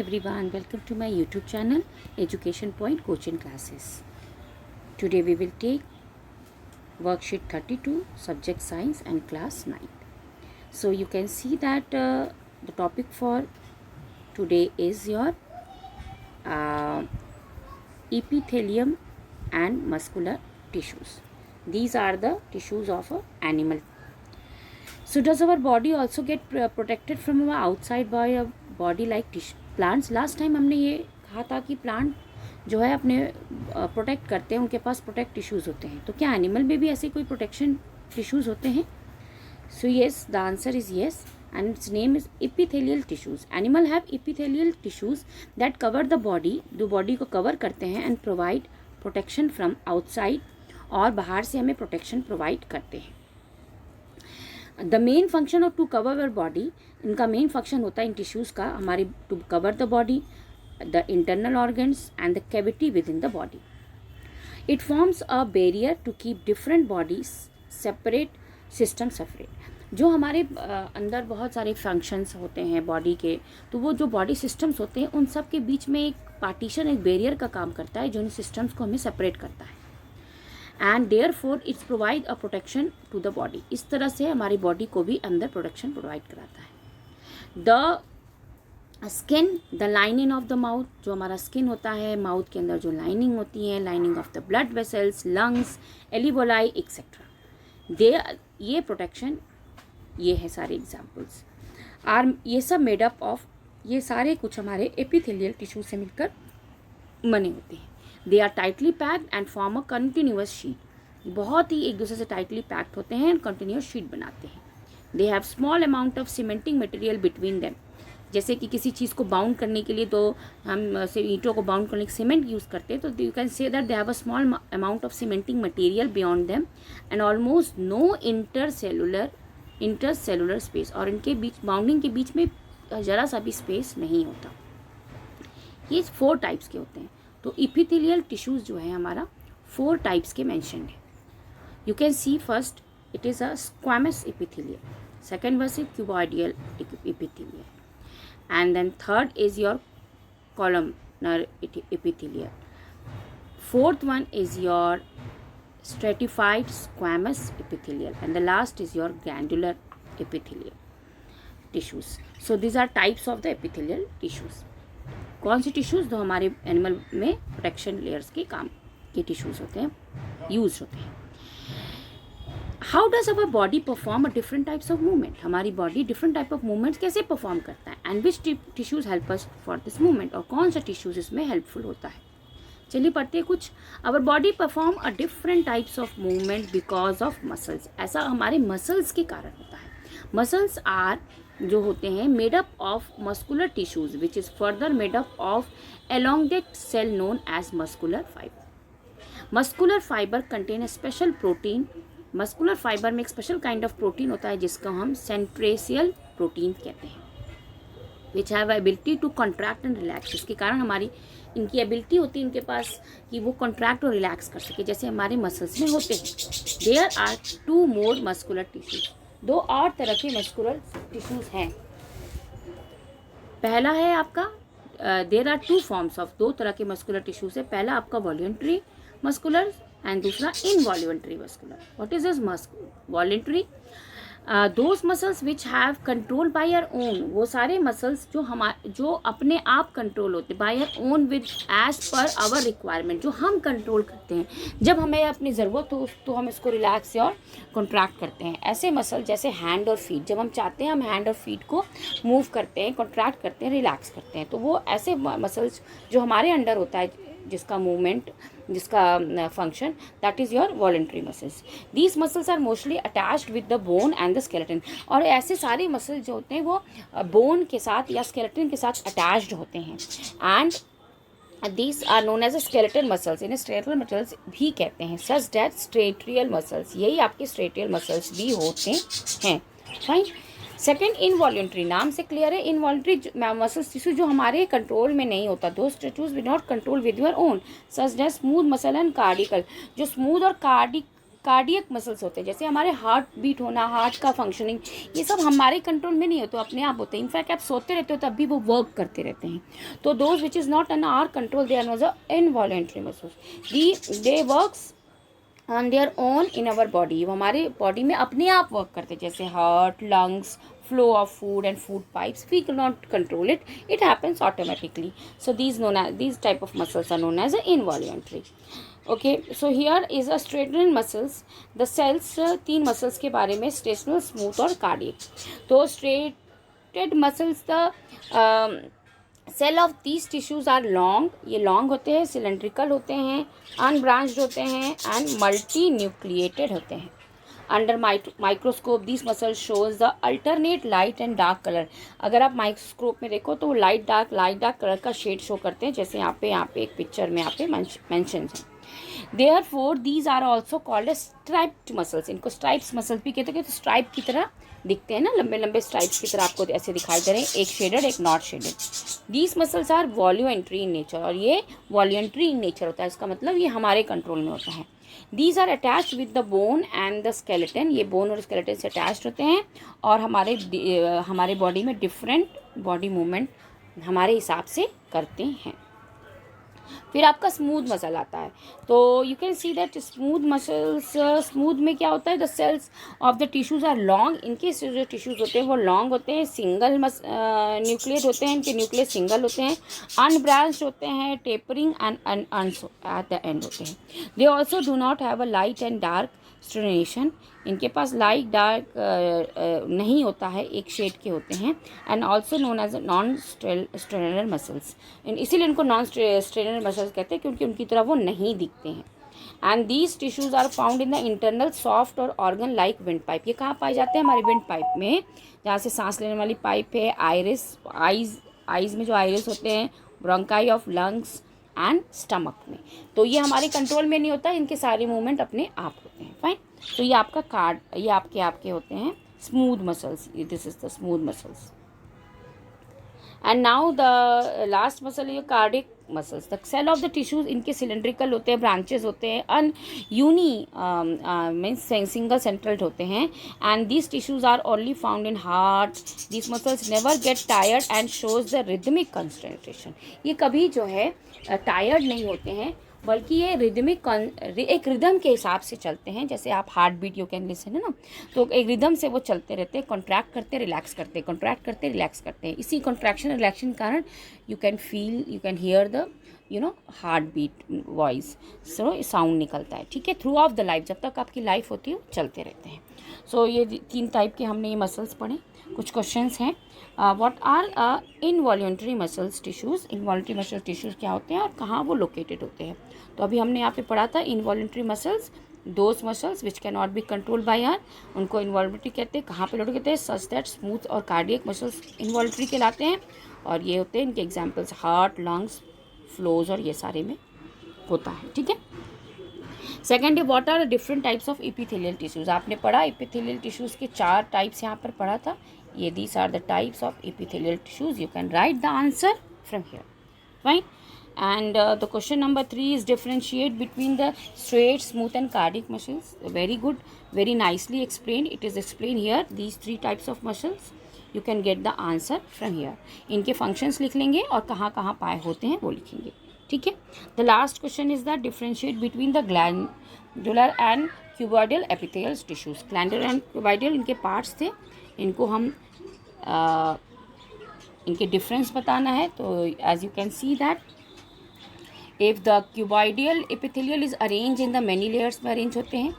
everyone, welcome to my YouTube channel Education Point Coaching Classes. Today we will take worksheet 32 subject science and class 9. So you can see that the topic for today is your epithelium and muscular tissues. These are the tissues of an animal. So does our body also get protected from our outside by a body like plants? Last time हमने ये कहा था कि plant जो है अपने protect करते हैं, उनके पास प्रोटेक्ट टिश्यूज़ होते हैं. तो क्या एनिमल में भी ऐसे कोई प्रोटेक्शन टिश्यूज़ होते हैं? So yes, the answer is yes and its name is epithelial tissues. Animal have epithelial tissues that cover the body, जो बॉडी को कवर करते हैं and provide protection from outside, और बाहर से हमें प्रोटेक्शन प्रोवाइड करते हैं. The main function of to cover our body, इनका मेन फंक्शन होता है इन टिश्यूज़ का हमारी to cover the body, the internal organs and the cavity within the body. It forms a barrier to keep different bodies separate, system separate. जो हमारे अंदर बहुत सारे फंक्शंस होते हैं बॉडी के, तो वो जो बॉडी सिस्टम्स होते हैं उन सब के बीच में एक पार्टीशन, एक बैरियर का काम करता है जो इन सिस्टम्स को हमें सेपरेट करता है. And therefore its provide a protection to the body. इस तरह से हमारी बॉडी को भी अंदर प्रोटेक्शन प्रोवाइड कराता है. The skin, the lining of the mouth, जो हमारा स्किन होता है, माउथ के अंदर जो लाइनिंग होती है, lining of the blood vessels, lungs, alveoli etcetera, they, ये प्रोटेक्शन, ये है सारे एग्जाम्पल्स. आर ये सब मेड अप ऑफ, ये सारे कुछ हमारे एपिथेलियल टिश्यू से मिलकर बने होते हैं. They are tightly packed and form a continuous sheet. बहुत ही एक दूसरे से टाइटली पैक्ड होते हैं एंड कंटिन्यूअस शीट बनाते हैं. They have small amount of cementing material between them. जैसे कि किसी चीज़ को बाउंड करने के लिए तो हम ईंटों को बाउंड करने के सीमेंट यूज़ करते हैं, तो you can say that they have a small amount of cementing material beyond them and almost no intercellular space. और इनके बीच, बाउंडिंग के बीच में ज़रा सा भी स्पेस नहीं होता. ये 4 टाइप्स के होते हैं. तो इपिथेलियल टिश्यूज़ जो है हमारा 4 टाइप्स के मेंशन है. You can see first it is a squamous epithelial, second verse is cuboidal epithelial, and then third is your columnar epithelial, fourth one is your stratified squamous epithelial, and the last is your glandular epithelial tissues. So these are types of the epithelial tissues. कौन सी tissues? जो हमारे animal में protection layers के काम के tissues होते हैं, use होते हैं. How does our body perform a different types of movement? हमारी body different type of movements कैसे परफॉर्म करता है, and which tissues help us for this movement, और कौन सा टिश्यूज़ इसमें हेल्पफुल होता है. चलिए पढ़ते हैं कुछ. Our body perform a different types of movement because of muscles. ऐसा हमारे मसल्स के कारण होता है. मसल्स आर, जो होते हैं, made up of muscular tissues which is further made up of elongate cell known as muscular fibre. Muscular fibre contain a special protein. Muscular fibre में एक स्पेशल काइंड ऑफ प्रोटीन होता है जिसको हम सेंट्रेशियल protein कहते हैं, which have ability to contract and relax. इसके कारण हमारी इनकी एबिलिटी होती है इनके पास कि वो कॉन्ट्रैक्ट और रिलैक्स कर सके, जैसे हमारे मसल्स में होते हैं. There are 2 more muscular tissues. 2 और तरह के मस्कुलर टिश्यूज हैं. पहला है आपका, देयर आर 2 फॉर्म्स ऑफ, 2 तरह के मस्कुलर टिश्यूज है. पहला आपका वॉल्यूंटरी मस्कुलर एंड दूसरा involuntary muscular. What is this voluntary? Those muscles which have control by our own. वो सारे मसल्स जो अपने आप कंट्रोल होते हैं, by our own with as per our requirement, जो हम कंट्रोल करते हैं. जब हमें अपनी ज़रूरत हो तो हम इसको रिलैक्स और कॉन्ट्रैक्ट करते हैं. ऐसे मसल जैसे हैंड और फीट, जब हम चाहते हैं हम हैंड और फीट को मूव करते हैं, कॉन्ट्रैक्ट करते हैं, रिलैक्स करते हैं. तो वो ऐसे मसल्स जो हमारे अंडर होता है, जिसका मूवमेंट, जिसका function, that is your voluntary muscles. These muscles are mostly attached with the bone and the skeleton. और ऐसे सारे मसल्स जो होते हैं वो बोन के साथ या स्केलेटन के साथ अटैच्ड होते हैं. And these are known as a skeletal muscles. इन्हें स्केलेटल मसल्स भी कहते हैं. सच दैट स्ट्रेटियल मसल्स, यही आपके स्ट्रेटियल मसल्स भी होते हैं. फाइन. Second, involuntary. नाम से क्लियर है, इनवॉल्यूंटरी मसल्स टिश्यू जो हमारे कंट्रोल में नहीं होता. Those tissues with not control with your own, such that smooth muscle and cardiac. जो स्मूथ और कार्डिक कार्डियक मसल्स होते हैं, जैसे हमारे हार्ट बीट होना, हार्ट का फंक्शनिंग, ये सब हमारे कंट्रोल में नहीं होते, अपने आप होते हैं। इनफैक्ट आप सोते रहते हो तब भी वो वर्क करते रहते हैं। तो those which is not in our control they are not the involuntary muscles, they works on their own in our body, वो हमारे बॉडी में अपने आप वर्क करते हैं, जैसे heart, lungs, flow of food and food pipes. We cannot control it, it happens automatically. So these type of muscles are known as involuntary. Okay, so here is a straightening muscles, the cells, तीन muscles के बारे में, stational, smooth और cardiac. तो straightened muscles, the cell of these tissues are long, ये long होते हैं, cylindrical होते हैं, अनब्रांच्ड होते हैं एंड मल्टी न्यूक्लिएटेड होते हैं। Under microscope this muscle shows the alternate light and dark colour. अगर आप माइक्रोस्कोप में देखो तो लाइट डार्क कलर का शेड शो करते हैं, जैसे यहाँ पे एक पिक्चर में यहाँ पे मेंशन है। Therefore these are also called as striped muscles, इनको स्ट्राइप्स मसल्स भी कहते हैं, तो स्ट्राइप की तरह दिखते हैं ना, लंबे लंबे स्ट्राइप्स की तरह आपको ऐसे दिखाई दे रहे हैं, एक शेडेड एक not shaded. These muscles are voluntary in nature, और ये वॉल्यूंट्री इन नेचर होता है, इसका मतलब ये हमारे कंट्रोल में होता है। These are attached with the bone and the skeleton, ये बोन और स्केलेटन से अटैच्ड होते हैं, और हमारे बॉडी में डिफरेंट बॉडी मूवमेंट हमारे हिसाब से करते हैं। फिर आपका स्मूथ मसल आता है, तो you can see that smooth muscles, smooth में क्या होता है, the cells of the tissues are long, इनके जो टिश्यूज़ होते हैं वो लॉन्ग होते हैं, सिंगल न्यूक्लियस होते हैं, इनके न्यूक्लियस सिंगल होते हैं, अनब्रांच्ड होते हैं, tapering end at the end होते हैं। They also do not have a light and dark striation, इनके पास लाइट डार्क नहीं होता है, एक शेड के होते हैं, and also known as non strainer muscles, इसीलिए इनको नॉन स्ट्रेनर मसल्स कहते हैं, क्योंकि उनकी तरह वो नहीं दिखते हैं। And these tissues are found in the internal soft और ऑर्गन लाइक विंड पाइप, ये कहाँ पाए जाते हैं, हमारी विंड पाइप में, जहाँ से सांस लेने वाली पाइप है, आइज में जो आइरिस होते हैं, bronchi of lungs and stomach में, तो ये हमारे कंट्रोल में नहीं होता, इनके सारे मूवमेंट अपने आप होते हैं। फाइन, तो ये आपका ये आपके होते हैं smooth muscles, this is the smooth muscles. And now the last muscle ये cardiac muscles, the cell of the tissues, इनके सिलेंड्रिकल होते हैं, ब्रांचेस होते हैं, मीन्स सिंगल सेंट्रल होते हैं, and these tissues are only found in heart. These muscles never get tired and shows the rhythmic concentration, ये कभी जो है टायर्ड नहीं होते हैं, बल्कि ये एक रिदम के हिसाब से चलते हैं, जैसे आप heart beat you can listen है ना, तो एक रिदम से वो चलते रहते हैं, कॉन्ट्रैक्ट करते रिलैक्स करते, कॉन्ट्रैक्ट करते रिलैक्स करते हैं, इसी कॉन्ट्रैक्शन रिलैक्शन के कारण you can hear the heart beat voice, so sound निकलता है, ठीक है, थ्रू ऑफ द लाइफ, जब तक आपकी लाइफ होती है वो चलते रहते हैं। सो ये 3 टाइप के हमने ये मसल्स पढ़े। कुछ क्वेश्चंस हैं, what are involuntary muscles tissues, involuntary muscle tissues क्या होते हैं और कहाँ वो लोकेटेड होते हैं। तो अभी हमने यहाँ पे पढ़ा था involuntary muscles, those muscles which cannot be control by our, उनको इनवॉल्यूंटरी कहते हैं, कहाँ पे लोकेटेड कहते हैं, सच दैट स्मूथ और कार्डियक मसल्स इनवॉल्यूंटरी कहलाते हैं, और ये होते हैं इनके एग्जाम्पल्स हार्ट, लंग्स, फ्लोज, और ये सारे में होता है, ठीक है। सेकेंड है what are different types of epithelial tissues, आपने पढ़ा एपिथेलियल टिश्यूज़ के 4 टाइप्स यहाँ पर पढ़ा था, ये these are the types of epithelial tissues, you can write the answer from here, fine. And the question number 3 is differentiate between the straight, smooth and cardiac muscles. Very good, very nicely explained. It is explained here, these 3 types of muscles. You can get the answer from here. इनके functions लिख लेंगे और कहाँ कहाँ पाए होते हैं वो लिखेंगे, ठीक है। The last question is that differentiate between the glandular and cuboidal epithelial tissues. Glandular and cuboidal इनके parts थे, इनको हम इनके difference बताना है, तो as you can see that if the cuboidal epithelial is arranged in the many layers में arrange होते हैं,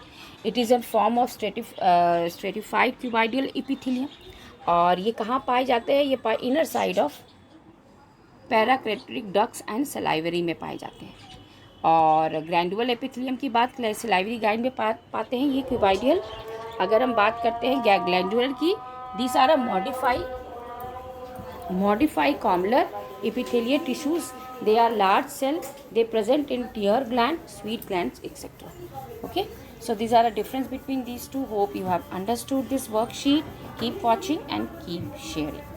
it is a form of stratified cuboidal epithelium, और ये कहाँ पाए जाते हैं, ये inner side of pancreatic ducts and salivary में पाए जाते हैं। और ग्लैंडुलर एपिथेलियम की बात सलाइवरी ग्लैंड में पाते हैं ये क्यूबाइडियल। अगर हम बात करते हैं ग्लैंडुलर की, these are a modified commular epithelial tissues. They are large cells. They present in tear gland, sweet glands, etc. Okay. So these are the difference between these two. Hope you have understood this worksheet. Keep watching and keep sharing.